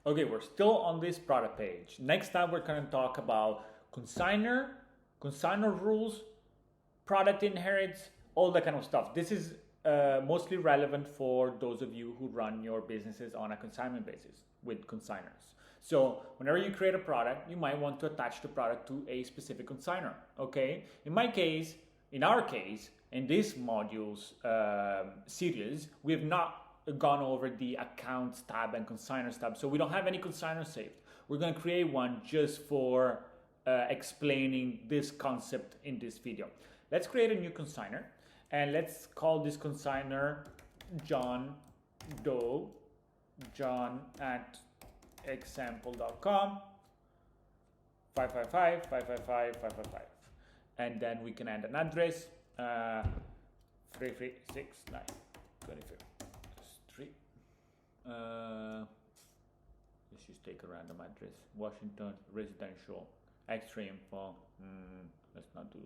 Okay, we're still on this product page. Next time we're going to talk about consignor rules, product inherits, all that kind of stuff. This is mostly relevant for those of you who run your businesses on a consignment basis with consignors. So whenever you create a product, you might want to attach the product to a specific consignor, okay? In our case, in this modules series, we have not gone over the accounts tab and consignors tab, so we don't have any consignors saved. We're going to create one just for explaining this concept in this video. Let's create a new consignor, and let's call this consignor John Doe, John at example.com, 555 555 555, and then we can add an address, 3369 25 Street. Let's just take a random address. Washington, residential, extra info. Let's not do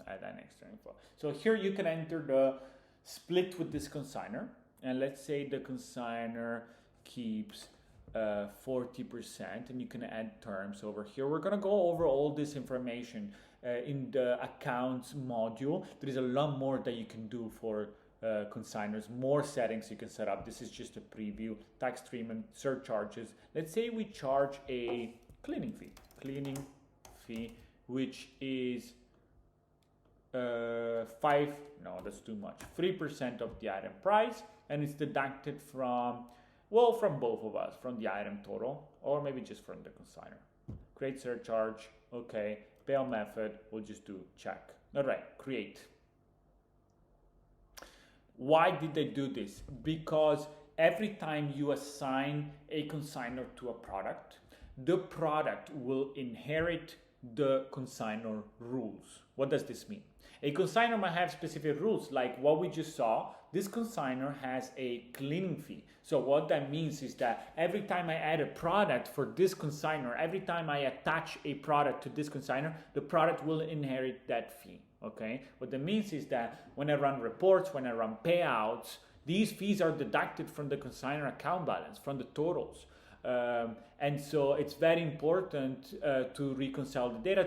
add an extra info. So here you can enter the split with this consignor, and let's say the consignor keeps 40%, and you can add terms over here. We're gonna go over all this information in the accounts module. There is a lot more that you can do for consignors, more settings you can set up. This is just a preview. Tax treatment, surcharges. Let's say we charge a cleaning fee, which is 3% of the item price, and it's deducted from both of us, from the item total, or maybe just from the consignor. Create surcharge, okay. Payout method, we'll just do check. All right, create. Why did they do this? Because every time you assign a consignor to a product, the product will inherit the consignor rules. What does this mean? A consignor might have specific rules, like what we just saw. This consignor has a cleaning fee. So what that means is that every time I add a product for this consignor, every time I attach a product to this consignor, the product will inherit that fee, okay? What that means is that when I run reports, when I run payouts, these fees are deducted from the consignor account balance, from the totals. And so it's very important to reconcile the data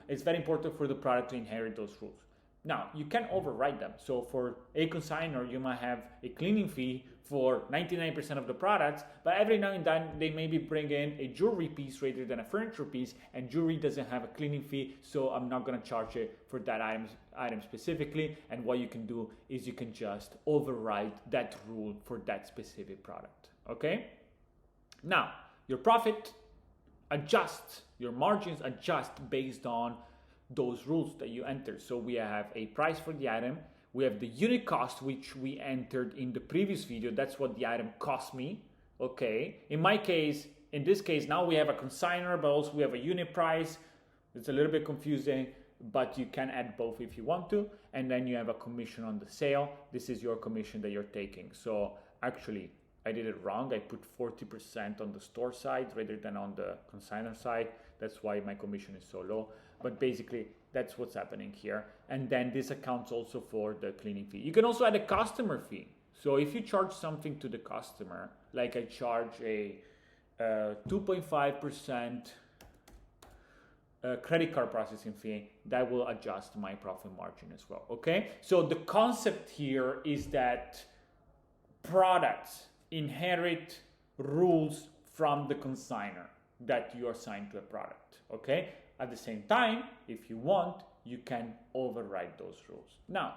it's very important for the product to inherit those rules. Now, you can overwrite them. So for a consignor, you might have a cleaning fee for 99% of the products, but every now and then they maybe bring in a jewelry piece rather than a furniture piece, and jewelry doesn't have a cleaning fee, so I'm not gonna charge it for that item specifically. And what you can do is you can just override that rule for that specific product, okay? Now, your profit adjusts, your margins adjust based on those rules that you enter. So we have a price for the item, we have the unit cost, which we entered in the previous video. That's what the item cost me, okay? In this case, now we have a consignor, but also we have a unit price. It's a little bit confusing, but you can add both if you want to. And then you have a commission on the sale. This is your commission that you're taking. So actually, I did it wrong. I put 40% on the store side rather than on the consignor side. That's why my commission is so low. But basically, that's what's happening here. And then this accounts also for the cleaning fee. You can also add a customer fee. So if you charge something to the customer, like I charge a 2.5% credit card processing fee, that will adjust my profit margin as well, okay? So the concept here is that products inherit rules from the consignor that you assign to a product, okay? At the same time, if you want, you can override those rules. Now,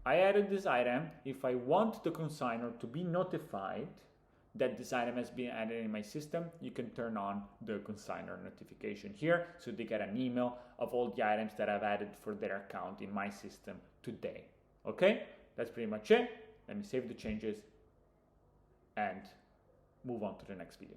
I added this item. If I want the consignor to be notified that this item has been added in my system, you can turn on the consignor notification here, so they get an email of all the items that I've added for their account in my system today, okay? That's pretty much it. Let me save the changes and move on to the next video.